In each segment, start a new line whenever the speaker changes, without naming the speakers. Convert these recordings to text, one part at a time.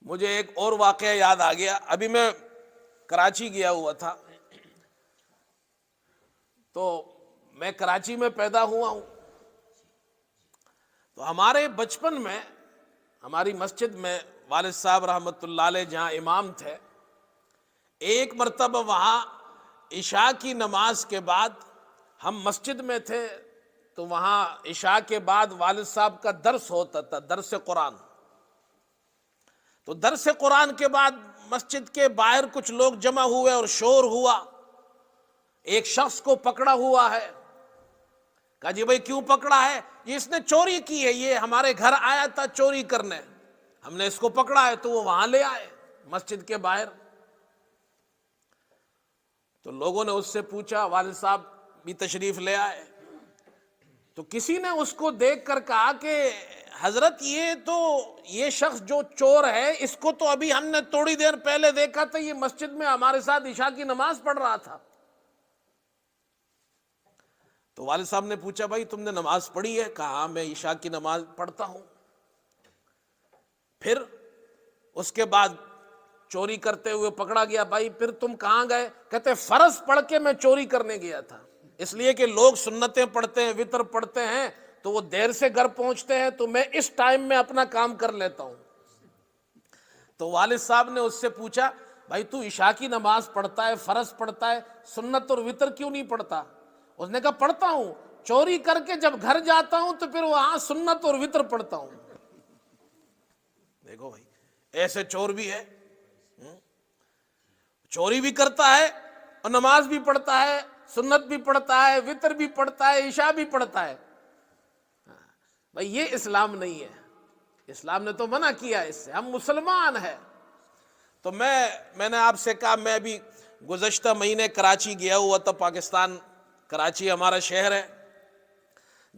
مجھے ایک اور واقعہ یاد آ گیا. ابھی میں کراچی گیا ہوا تھا، تو میں کراچی میں پیدا ہوا ہوں. تو ہمارے بچپن میں ہماری مسجد میں والد صاحب رحمۃ اللہ علیہ جہاں امام تھے، ایک مرتبہ وہاں عشاء کی نماز کے بعد ہم مسجد میں تھے، تو وہاں عشاء کے بعد والد صاحب کا درس ہوتا تھا، درس قرآن. تو درس قرآن کے بعد مسجد کے باہر کچھ لوگ جمع ہوئے اور شور ہوا. ایک شخص کو پکڑا ہوا ہے. کہا جی بھائی کیوں پکڑا ہے؟ یہ اس نے چوری کی ہے، یہ ہمارے گھر آیا تھا چوری کرنے، ہم نے اس کو پکڑا ہے. تو وہ وہاں لے آئے مسجد کے باہر. تو لوگوں نے اس سے پوچھا، والد صاحب بھی تشریف لے آئے. تو کسی نے اس کو دیکھ کر کہا کہ حضرت یہ شخص جو چور ہے، اس کو تو ابھی ہم نے تھوڑی دیر پہلے دیکھا تھا، یہ مسجد میں ہمارے ساتھ عشاء کی نماز پڑھ رہا تھا. تو والد صاحب نے پوچھا بھائی تم نے نماز پڑھی ہے؟ کہا ہاں میں عشاء کی نماز پڑھتا ہوں. پھر اس کے بعد چوری کرتے ہوئے پکڑا گیا. بھائی پھر تم کہاں گئے؟ کہتے فرض پڑھ کے میں چوری کرنے گیا تھا. اس لیے کہ لوگ سنتیں پڑھتے ہیں، وتر پڑھتے ہیں، تو وہ دیر سے گھر پہنچتے ہیں، تو میں اس ٹائم میں اپنا کام کر لیتا ہوں. تو والد صاحب نے اس سے پوچھا بھائی تو عشاء کی نماز پڑھتا ہے، فرض پڑھتا ہے، سنت اور وتر کیوں نہیں پڑھتا؟ اس نے کہا پڑھتا ہوں، چوری کر کے جب گھر جاتا ہوں تو پھر وہاں سنت اور وتر پڑھتا ہوں. دیکھو بھائی ایسے چور بھی ہے، چوری بھی کرتا ہے اور نماز بھی پڑھتا ہے، سنت بھی پڑھتا ہے، وتر بھی پڑھتا ہے، عشاء بھی پڑھتا ہے. بھائی یہ اسلام نہیں ہے، اسلام نے تو منع کیا اس سے. ہم مسلمان ہیں. تو میں نے آپ سے کہا میں ابھی گزشتہ مہینے کراچی گیا ہوا تھا، پاکستان، کراچی ہمارا شہر ہے.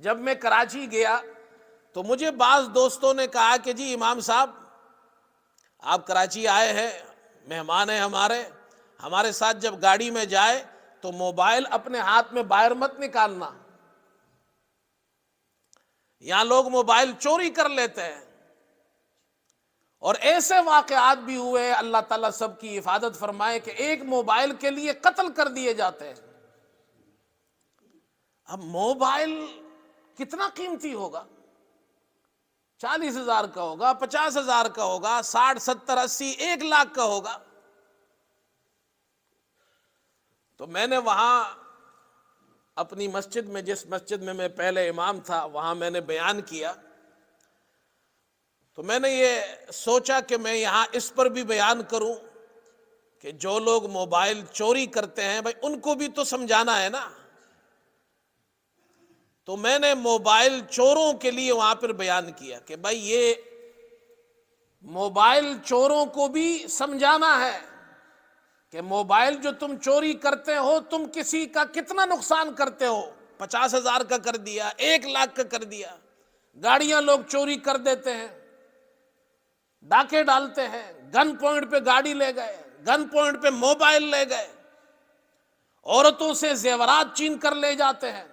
جب میں کراچی گیا تو مجھے بعض دوستوں نے کہا کہ جی امام صاحب آپ کراچی آئے ہیں، مہمان ہیں ہمارے ساتھ جب گاڑی میں جائے تو موبائل اپنے ہاتھ میں باہر مت نکالنا، یہاں لوگ موبائل چوری کر لیتے ہیں. اور ایسے واقعات بھی ہوئے، اللہ تعالیٰ سب کی حفاظت فرمائے، کہ ایک موبائل کے لیے قتل کر دیے جاتے ہیں. اب موبائل کتنا قیمتی ہوگا؟ 40,000 کا ہوگا، 50,000 کا ہوگا، 60 70 80 1,00,000 کا ہوگا. تو میں نے وہاں اپنی مسجد میں، جس مسجد میں پہلے امام تھا، وہاں میں نے بیان کیا. تو میں نے یہ سوچا کہ میں یہاں اس پر بھی بیان کروں کہ جو لوگ موبائل چوری کرتے ہیں بھائی ان کو بھی تو سمجھانا ہے نا. تو میں نے موبائل چوروں کے لیے وہاں پر بیان کیا کہ بھائی یہ موبائل چوروں کو بھی سمجھانا ہے کہ موبائل جو تم چوری کرتے ہو، تم کسی کا کتنا نقصان کرتے ہو. 50,000 کا کر دیا، 1,00,000 کا کر دیا. گاڑیاں لوگ چوری کر دیتے ہیں، ڈاکے ڈالتے ہیں، گن پوائنٹ پہ گاڑی لے گئے، گن پوائنٹ پہ موبائل لے گئے، عورتوں سے زیورات چھین کر لے جاتے ہیں.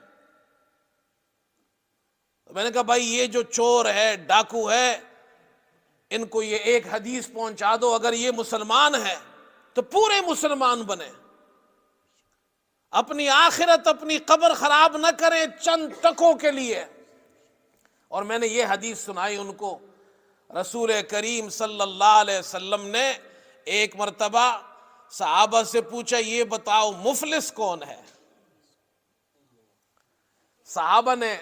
تو میں نے کہا بھائی یہ جو چور ہے، ڈاکو ہے، ان کو یہ ایک حدیث پہنچا دو، اگر یہ مسلمان ہے تو پورے مسلمان بنے. اپنی آخرت، اپنی قبر خراب نہ کریں چند ٹکوں کے لیے. اور میں نے یہ حدیث سنائی ان کو. رسول کریم صلی اللہ علیہ وسلم نے ایک مرتبہ صحابہ سے پوچھا یہ بتاؤ مفلس کون ہے؟ صحابہ نے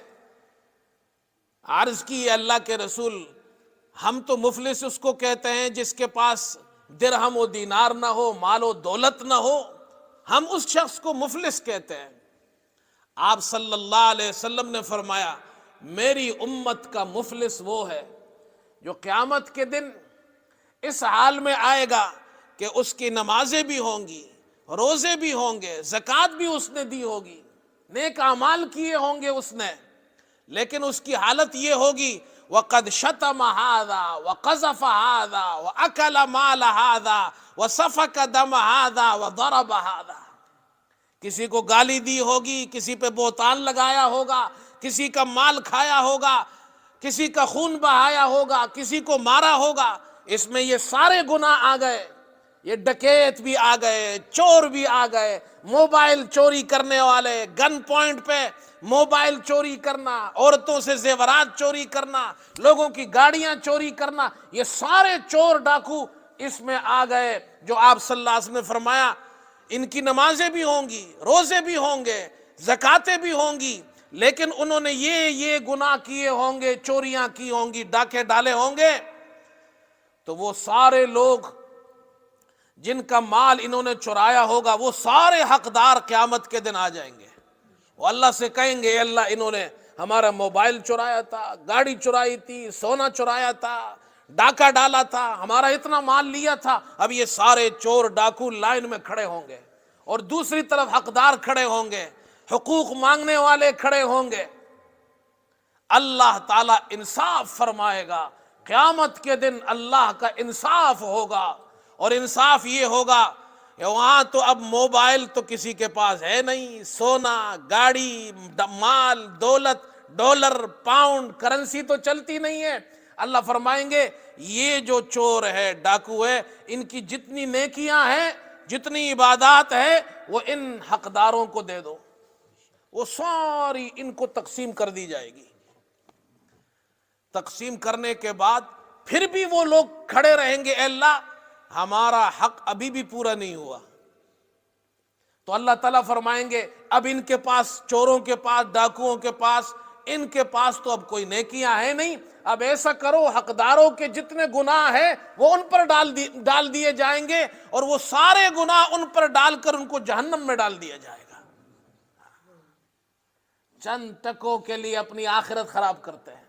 عرض کی اللہ کے رسول ہم تو مفلس اس کو کہتے ہیں جس کے پاس درہم و دینار نہ ہو، مال و دولت نہ ہو، ہم اس شخص کو مفلس کہتے ہیں. آپ صلی اللہ علیہ وسلم نے فرمایا میری امت کا مفلس وہ ہے جو قیامت کے دن اس حال میں آئے گا کہ اس کی نمازیں بھی ہوں گی، روزے بھی ہوں گے، زکوٰۃ بھی اس نے دی ہوگی، نیک اعمال کیے ہوں گے اس نے، لیکن اس کی حالت یہ ہوگی وَقَدْ شَتَمَ هَذَا وَقَذَفَ هَذَا وَأَكَلَ مَالَ هَذَا وَسَفَكَ دَمَ هَذَا وَضَرَبَ هَذَا. کسی کو گالی دی ہوگی، کسی پہ بہتان لگایا ہوگا، کسی کا مال کھایا ہوگا، کسی کا خون بہایا ہوگا، کسی کو مارا ہوگا. اس میں یہ سارے گناہ آ گئے، یہ ڈکیت بھی آ گئے، چور بھی آ گئے، موبائل چوری کرنے والے، گن پوائنٹ پہ موبائل چوری کرنا، عورتوں سے زیورات چوری کرنا، لوگوں کی گاڑیاں چوری کرنا، یہ سارے چور ڈاکو اس میں آ گئے، جو آپ صلی اللہ علیہ وسلم نے فرمایا ان کی نمازیں بھی ہوں گی، روزے بھی ہوں گے، زکاتیں بھی ہوں گی، لیکن انہوں نے یہ گناہ کیے ہوں گے، چوریاں کی ہوں گی، ڈاکے ڈالے ہوں گے، تو وہ سارے لوگ جن کا مال انہوں نے چرایا ہوگا وہ سارے حقدار قیامت کے دن آ جائیں گے، وہ اللہ سے کہیں گے اے اللہ انہوں نے ہمارا موبائل چرایا تھا، گاڑی چرائی تھی، سونا چرایا تھا، ڈاکہ ڈالا تھا، ہمارا اتنا مال لیا تھا۔ اب یہ سارے چور ڈاکو لائن میں کھڑے ہوں گے، اور دوسری طرف حقدار کھڑے ہوں گے، حقوق مانگنے والے کھڑے ہوں گے، اللہ تعالیٰ انصاف فرمائے گا، قیامت کے دن اللہ کا انصاف ہوگا، اور انصاف یہ ہوگا کہ وہاں تو اب موبائل تو کسی کے پاس ہے نہیں، سونا، گاڑی، مال، دولت، ڈالر، پاؤنڈ، کرنسی تو چلتی نہیں ہے۔ اللہ فرمائیں گے یہ جو چور ہے، ڈاکو ہے، ان کی جتنی نیکیاں ہیں، جتنی عبادات ہے، وہ ان حقداروں کو دے دو، وہ ساری ان کو تقسیم کر دی جائے گی۔ تقسیم کرنے کے بعد پھر بھی وہ لوگ کھڑے رہیں گے، اے اللہ ہمارا حق ابھی بھی پورا نہیں ہوا، تو اللہ تعالیٰ فرمائیں گے اب ان کے پاس، چوروں کے پاس، ڈاکوؤں کے پاس، ان کے پاس تو اب کوئی نیکیاں ہیں نہیں، اب ایسا کرو حقداروں کے جتنے گناہ ہیں وہ ان پر ڈال دیے جائیں گے، اور وہ سارے گناہ ان پر ڈال کر ان کو جہنم میں ڈال دیا جائے گا۔ چند ٹکوں کے لیے اپنی آخرت خراب کرتے ہیں۔